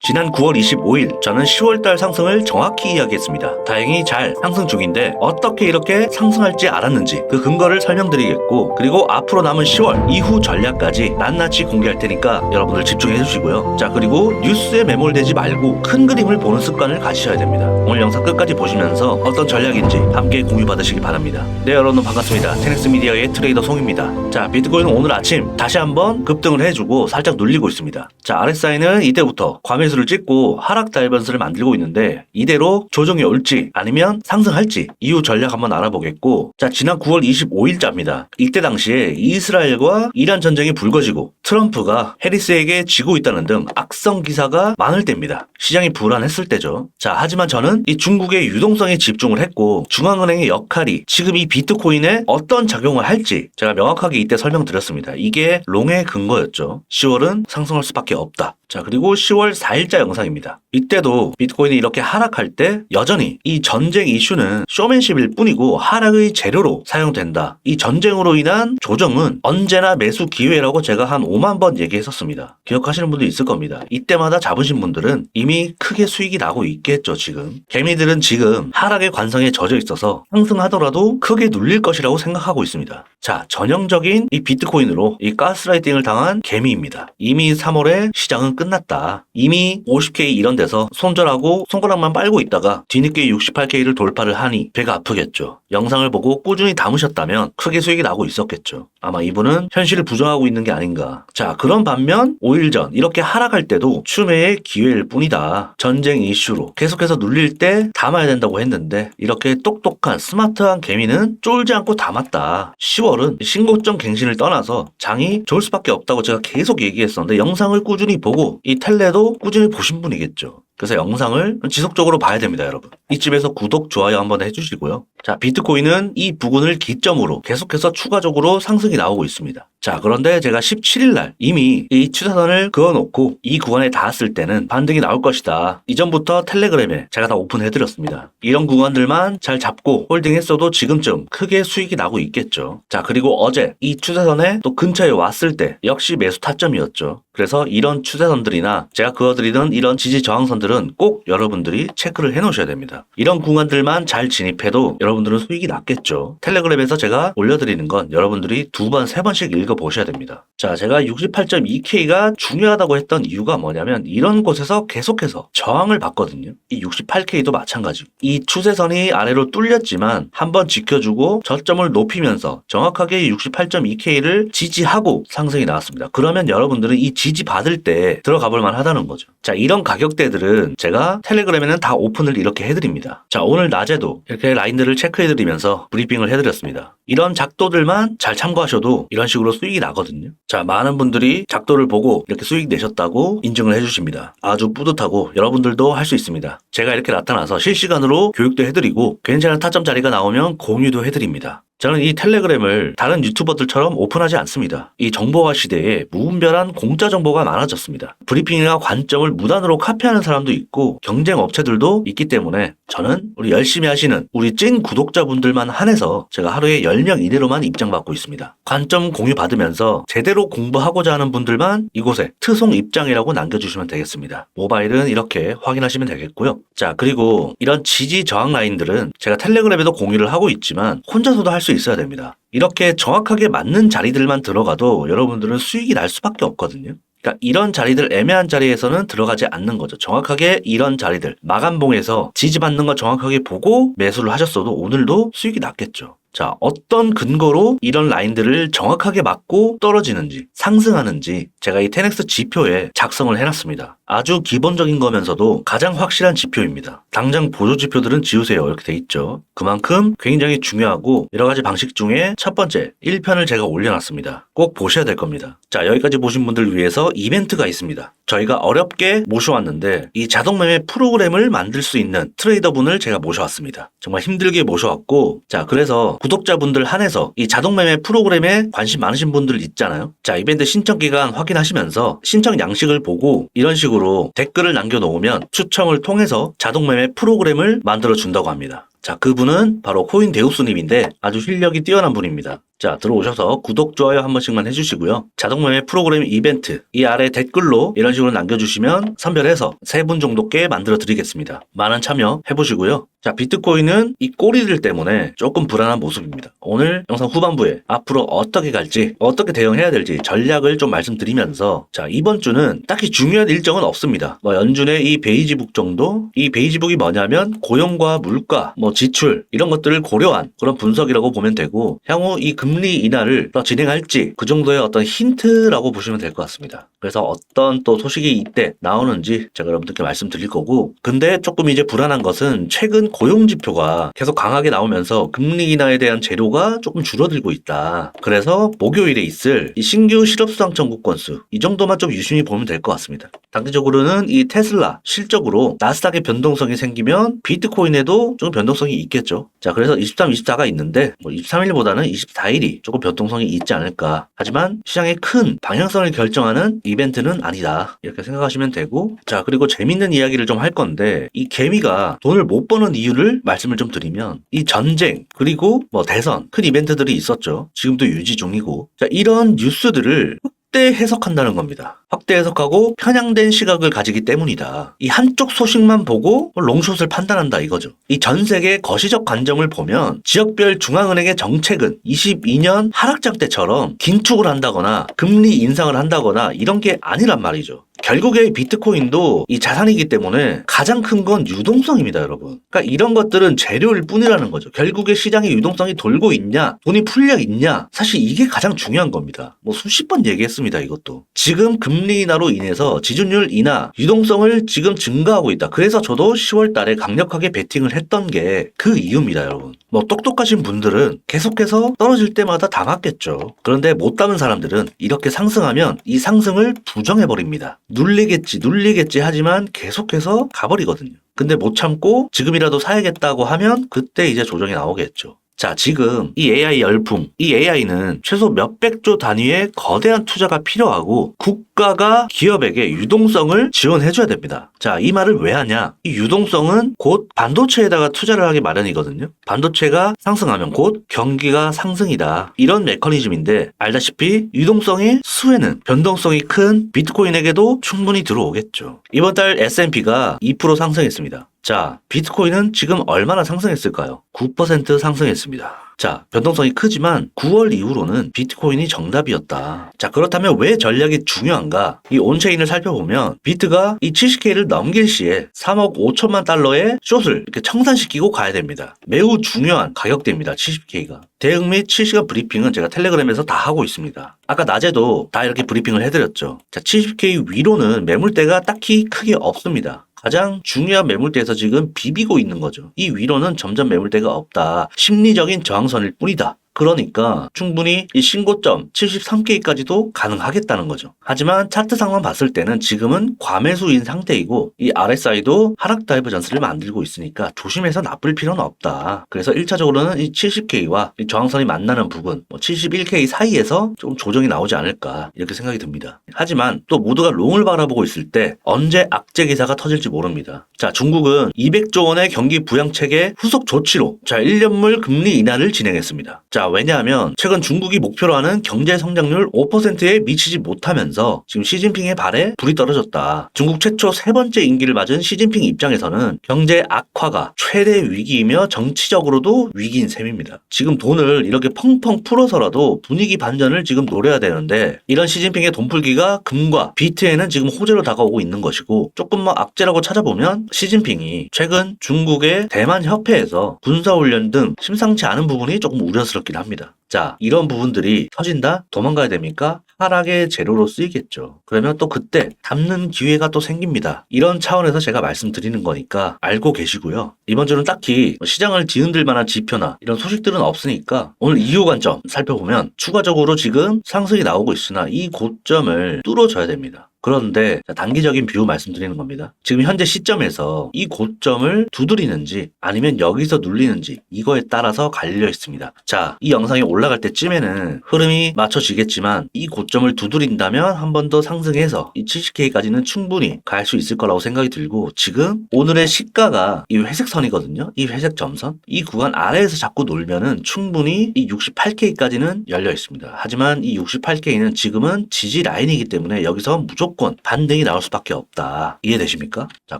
지난 9월 25일 저는 10월달 상승을 정확히 이야기했습니다. 다행히 잘 상승 중인데 어떻게 이렇게 상승할지 알았는지 그 근거를 설명드리겠고, 그리고 앞으로 남은 10월 이후 전략까지 낱낱이 공개할 테니까 여러분들 집중해 주시고요. 자, 그리고 뉴스에 매몰되지 말고 큰 그림을 보는 습관을 가지셔야 됩니다. 오늘 영상 끝까지 보시면서 어떤 전략인지 함께 공유 받으시기 바랍니다. 네, 여러분 반갑습니다. 테넥스 미디어의 트레이더 송입니다. 자, 비트코인은 오늘 아침 다시 한번 급등을 해주고 살짝 눌리고 있습니다. 자, RSI는 이때부터 과매수를 찍고 하락 다이버스를 만들고 있는데 이대로 조정이 올지 아니면 상승할지 이후 전략 한번 알아보겠고, 자, 지난 9월 25일자입니다. 이때 당시에 이스라엘과 이란 전쟁이 불거지고 트럼프가 해리스에게 지고 있다는 등 악성 기사가 많을 때입니다. 시장이 불안했을 때죠. 자, 하지만 저는 이 중국의 유동성에 집중을 했고 중앙은행의 역할이 지금 이 비트코인에 어떤 작용을 할지 제가 명확하게 이때 설명드렸습니다. 이게 롱의 근거였죠. 10월은 상승할 수밖에 없다. 자, 그리고 10월 4일자 영상입니다. 이때도 비트코인이 이렇게 하락할 때 여전히 이 전쟁 이슈는 쇼맨십일 뿐이고 하락의 재료로 사용된다. 이 전쟁으로 인한 조정은 언제나 매수 기회라고 제가 한 5만 번 얘기했었습니다. 기억하시는 분도 있을 겁니다. 이때마다 잡으신 분들은 이미 크게 수익이 나고 있겠죠. 지금 개미들은 지금 하락의 관성에 젖어 있어서 상승하더라도 크게 눌릴 것이라고 생각하고 있습니다. 자, 전형적인 이 비트코인으로 이 가스라이팅을 당한 개미입니다. 이미 3월에 시장은 끝났다. 이미 50K 이런 데서 손절하고 손가락만 빨고 있다가 뒤늦게 68K를 돌파를 하니 배가 아프겠죠. 영상을 보고 꾸준히 담으셨다면 크게 수익이 나고 있었겠죠. 아마 이분은 현실을 부정하고 있는 게 아닌가. 자, 그런 반면 5일 전 이렇게 하락할 때도 추매의 기회일 뿐이다. 전쟁 이슈로 계속해서 눌릴 때 담아야 된다고 했는데 이렇게 똑똑한 스마트한 개미는 쫄지 않고 담았다. 10월은 신고점 갱신을 떠나서 장이 좋을 수밖에 없다고 제가 계속 얘기했었는데 영상을 꾸준히 보고 이 텔레도 꾸준히 보신 분이겠죠. 그래서 영상을 지속적으로 봐야 됩니다, 여러분. 이쯤에서 구독, 좋아요 한번 해주시고요. 자, 비트코인은 이 부근을 기점으로 계속해서 추가적으로 상승이 나오고 있습니다. 자, 그런데 제가 17일 날 이미 이 추세선을 그어놓고 이 구간에 닿았을 때는 반등이 나올 것이다. 이전부터 텔레그램에 제가 다 오픈해드렸습니다. 이런 구간들만 잘 잡고 홀딩했어도 지금쯤 크게 수익이 나고 있겠죠. 자, 그리고 어제 이 추세선에 또 근처에 왔을 때 역시 매수 타점이었죠. 그래서 이런 추세선들이나 제가 그어드리던 이런 지지 저항선들은 꼭 여러분들이 체크를 해놓으셔야 됩니다. 이런 구간들만 잘 진입해도 여러분들은 수익이 났겠죠. 텔레그램에서 제가 올려드리는 건 여러분들이 2번, 3번씩 읽어보셔야 됩니다. 자, 제가 68.2K가 중요하다고 했던 이유가 뭐냐면 이런 곳에서 계속해서 저항을 받거든요. 이 68K도 마찬가지고 이 추세선이 아래로 뚫렸지만 한번 지켜주고 저점을 높이면서 정확하게 68.2K를 지지하고 상승이 나왔습니다. 그러면 여러분들은 이 지지 받을 때 들어가 볼 만하다는 거죠. 자, 이런 가격대들은 제가 텔레그램에는 다 오픈을 이렇게 해드립니다. 자, 오늘 낮에도 이렇게 라인들을 체크해드리면서 브리핑을 해드렸습니다. 이런 작도들만 잘 참고하셔도 이런 식으로 수익이 나거든요. 자, 많은 분들이 작도를 보고 이렇게 수익 내셨다고 인증을 해주십니다. 아주 뿌듯하고 여러분들도 할 수 있습니다. 제가 이렇게 나타나서 실시간으로 교육도 해드리고 괜찮은 타점 자리가 나오면 공유도 해드립니다. 저는 이 텔레그램을 다른 유튜버들처럼 오픈하지 않습니다. 이 정보화 시대에 무분별한 공짜 정보가 많아졌습니다. 브리핑이나 관점을 무단으로 카피하는 사람도 있고 경쟁 업체들도 있기 때문에 저는 우리 열심히 하시는 우리 찐 구독자분들만 한해서 제가 하루에 10명 이내로만 입장받고 있습니다. 관점 공유 받으면서 제대로 공부하고자 하는 분들만 이곳에 트송 입장이라고 남겨주시면 되겠습니다. 모바일은 이렇게 확인하시면 되겠고요. 자, 그리고 이런 지지 저항 라인들은 제가 텔레그램에도 공유를 하고 있지만 혼자서도 할 수 있어야 됩니다. 이렇게 정확하게 맞는 자리들만 들어가도 여러분들은 수익이 날 수밖에 없거든요. 그러니까 이런 자리들, 애매한 자리에서는 들어가지 않는 거죠. 정확하게 이런 자리들, 마감봉에서 지지받는 거 정확하게 보고 매수를 하셨어도 오늘도 수익이 났겠죠. 자, 어떤 근거로 이런 라인들을 정확하게 맞고 떨어지는지 상승하는지 제가 이 테넥스 지표에 작성을 해놨습니다. 아주 기본적인 거면서도 가장 확실한 지표입니다. 당장 보조 지표들은 지우세요 이렇게 돼 있죠. 그만큼 굉장히 중요하고 여러 가지 방식 중에 첫 번째 1편을 제가 올려놨습니다. 꼭 보셔야 될 겁니다. 자, 여기까지 보신 분들 위해서 이벤트가 있습니다. 저희가 어렵게 모셔왔는데 이 자동매매 프로그램을 만들 수 있는 트레이더분을 제가 모셔왔습니다. 정말 힘들게 모셔왔고, 자, 그래서 구독자분들 한해서 이 자동매매 프로그램에 관심 많으신 분들 있잖아요. 자, 이벤트 신청 기간 확인하시면서 신청 양식을 보고 이런 식으로 댓글을 남겨놓으면 추첨을 통해서 자동매매 프로그램을 만들어 준다고 합니다. 자, 그분은 바로 코인데우스님인데 아주 실력이 뛰어난 분입니다. 자, 들어오셔서 구독, 좋아요 한 번씩만 해주시고요. 자동매매 프로그램 이벤트 이 아래 댓글로 이런 식으로 남겨주시면 선별해서 3분 정도께 만들어 드리겠습니다. 많은 참여 해보시고요. 자, 비트코인은 이 꼬리들 때문에 조금 불안한 모습입니다. 오늘 영상 후반부에 앞으로 어떻게 갈지, 어떻게 대응해야 될지 전략을 좀 말씀드리면서, 자, 이번 주는 딱히 중요한 일정은 없습니다. 연준의 이 베이지북 정도, 이 베이지북이 뭐냐면 고용과 물가, 지출 이런 것들을 고려한 그런 분석이라고 보면 되고, 향후 이 금리 인하를 더 진행할지 그 정도의 어떤 힌트라고 보시면 될 것 같습니다. 그래서 어떤 또 소식이 이때 나오는지 제가 여러분들께 말씀드릴 거고, 근데 조금 이제 불안한 것은 최근 고용 지표가 계속 강하게 나오면서 금리 인하에 대한 재료가 조금 줄어들고 있다. 그래서 목요일에 있을 이 신규 실업수당 청구 건수 이 정도만 좀 유심히 보면 될 것 같습니다. 단기적으로는 이 테슬라 실적으로 나스닥의 변동성이 생기면 비트코인에도 좀 변동성이 있겠죠. 자, 그래서 23, 24가 있는데 23일보다는 24일이 조금 변동성이 있지 않을까. 하지만 시장의 큰 방향성을 결정하는 이벤트는 아니다. 이렇게 생각하시면 되고, 자, 그리고 재밌는 이야기를 좀 할 건데, 이 개미가 돈을 못 버는 이유를 말씀을 좀 드리면, 이 전쟁 그리고 대선 큰 이벤트들이 있었죠. 지금도 유지 중이고, 자, 이런 뉴스들을 확대 해석한다는 겁니다. 확대 해석하고 편향된 시각을 가지기 때문이다. 이 한쪽 소식만 보고 롱숏을 판단한다 이거죠. 이 전 세계 거시적 관점을 보면 지역별 중앙은행의 정책은 22년 하락장 때처럼 긴축을 한다거나 금리 인상을 한다거나 이런 게 아니란 말이죠. 결국에 비트코인도 이 자산이기 때문에 가장 큰 건 유동성입니다, 여러분. 그러니까 이런 것들은 재료일 뿐이라는 거죠. 결국에 시장의 유동성이 돌고 있냐, 돈이 풀려 있냐, 사실 이게 가장 중요한 겁니다. 수십 번 얘기했습니다, 이것도. 지금 금리 인하로 인해서 지준율 인하, 유동성을 지금 증가하고 있다. 그래서 저도 10월 달에 강력하게 베팅을 했던 게 그 이유입니다, 여러분. 똑똑하신 분들은 계속해서 떨어질 때마다 담았겠죠. 그런데 못 담은 사람들은 이렇게 상승하면 이 상승을 부정해버립니다. 눌리겠지 하지만 계속해서 가버리거든요. 근데 못 참고 지금이라도 사야겠다고 하면 그때 이제 조정이 나오겠죠. 자, 지금 이 AI 열풍, 이 AI는 최소 몇백조 단위의 거대한 투자가 필요하고 국가가 기업에게 유동성을 지원해줘야 됩니다. 자, 이 말을 왜 하냐? 이 유동성은 곧 반도체에다가 투자를 하기 마련이거든요. 반도체가 상승하면 곧 경기가 상승이다. 이런 메커니즘인데 알다시피 유동성의 수혜는 변동성이 큰 비트코인에게도 충분히 들어오겠죠. 이번 달 S&P가 2% 상승했습니다. 자, 비트코인은 지금 얼마나 상승했을까요? 9% 상승했습니다. 자, 변동성이 크지만 9월 이후로는 비트코인이 정답이었다. 자, 그렇다면 왜 전략이 중요한가? 이 온체인을 살펴보면 비트가 이 70K를 넘길 시에 3억 5천만 달러의 숏을 이렇게 청산시키고 가야 됩니다. 매우 중요한 가격대입니다. 70K가. 대응 및 실시간 브리핑은 제가 텔레그램에서 다 하고 있습니다. 아까 낮에도 다 이렇게 브리핑을 해드렸죠. 자, 70K 위로는 매물대가 딱히 크게 없습니다. 가장 중요한 매물대에서 지금 비비고 있는 거죠. 이 위로는 점점 매물대가 없다. 심리적인 저항선일 뿐이다. 그러니까 충분히 이 신고점 73K까지도 가능하겠다는 거죠. 하지만 차트상만 봤을 때는 지금은 과매수인 상태이고 이 RSI도 하락 다이버전스를 만들고 있으니까 조심해서 나쁠 필요는 없다. 그래서 1차적으로는 이 70K와 이 저항선이 만나는 부분 71K 사이에서 조금 조정이 나오지 않을까 이렇게 생각이 듭니다. 하지만 또 모두가 롱을 바라보고 있을 때 언제 악재 기사가 터질지 모릅니다. 자, 중국은 200조 원의 경기 부양책의 후속 조치로 1년물 금리 인하를 진행했습니다. 자, 왜냐하면 최근 중국이 목표로 하는 경제 성장률 5%에 미치지 못하면서 지금 시진핑의 발에 불이 떨어졌다. 중국 최초 3번째 임기를 맞은 시진핑 입장에서는 경제 악화가 최대 위기이며 정치적으로도 위기인 셈입니다. 지금 돈을 이렇게 펑펑 풀어서라도 분위기 반전을 지금 노려야 되는데 이런 시진핑의 돈풀기가 금과 비트에는 지금 호재로 다가오고 있는 것이고 조금 악재라고 찾아보면 시진핑이 최근 중국의 대만 협회에서 군사훈련 등 심상치 않은 부분이 조금 우려스럽긴 합니다. 자, 이런 부분들이 터진다? 도망가야 됩니까? 하락의 재료로 쓰이겠죠. 그러면 또 그때 담는 기회가 또 생깁니다. 이런 차원에서 제가 말씀드리는 거니까 알고 계시고요. 이번 주는 딱히 시장을 뒤흔들 만한 지표나 이런 소식들은 없으니까 오늘 이후 관점 살펴보면 추가적으로 지금 상승이 나오고 있으나 이 고점을 뚫어줘야 됩니다. 그런데 단기적인 뷰 말씀드리는 겁니다. 지금 현재 시점에서 이 고점을 두드리는지 아니면 여기서 눌리는지 이거에 따라서 갈려 있습니다. 자, 이 영상이 올라갈 때쯤에는 흐름이 맞춰지겠지만 이 고점을 두드린다면 한 번 더 상승해서 이 70K까지는 충분히 갈 수 있을 거라고 생각이 들고, 지금 오늘의 시가가 이 회색 선이거든요. 이 회색 점선, 이 구간 아래에서 자꾸 놀면은 충분히 이 68K까지는 열려 있습니다. 하지만 이 68K는 지금은 지지 라인이기 때문에 여기서 무조건 반등이 나올 수밖에 없다. 이해되십니까? 자,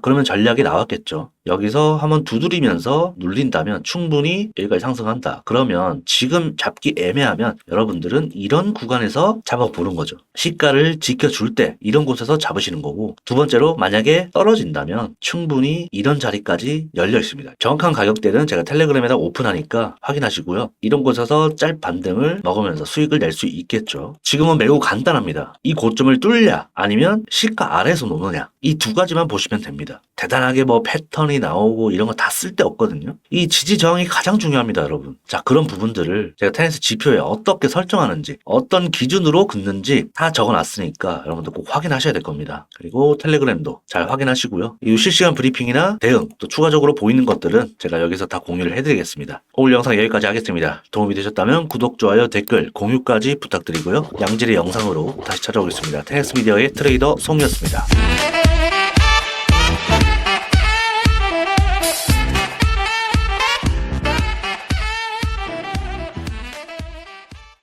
그러면 전략이 나왔겠죠. 여기서 한번 두드리면서 눌린다면 충분히 여기까지 상승한다. 그러면 지금 잡기 애매하면 여러분들은 이런 구간에서 잡아보는 거죠. 시가를 지켜줄 때 이런 곳에서 잡으시는 거고, 두 번째로 만약에 떨어진다면 충분히 이런 자리까지 열려 있습니다. 정확한 가격대는 제가 텔레그램에다 오픈하니까 확인하시고요. 이런 곳에서 짤 반등을 먹으면서 수익을 낼 수 있겠죠. 지금은 매우 간단합니다. 이 고점을 뚫냐 아니면 시가 아래에서 노느냐, 이 두 가지만 보시면 됩니다. 대단하게 뭐 패턴이 나오고 이런 거 다 쓸데없거든요. 이 지지 저항이 가장 중요합니다, 여러분. 자, 그런 부분들을 제가 테니스 지표에 어떻게 설정하는지, 어떤 기준으로 긋는지 다 적어놨으니까 여러분들 꼭 확인하셔야 될 겁니다. 그리고 텔레그램도 잘 확인하시고요. 이 실시간 브리핑이나 대응, 또 추가적으로 보이는 것들은 제가 여기서 다 공유를 해드리겠습니다. 오늘 영상 여기까지 하겠습니다. 도움이 되셨다면 구독, 좋아요, 댓글, 공유까지 부탁드리고요. 양질의 영상으로 다시 찾아오겠습니다. 테니스 미디어의 트레이더 송이었습니다.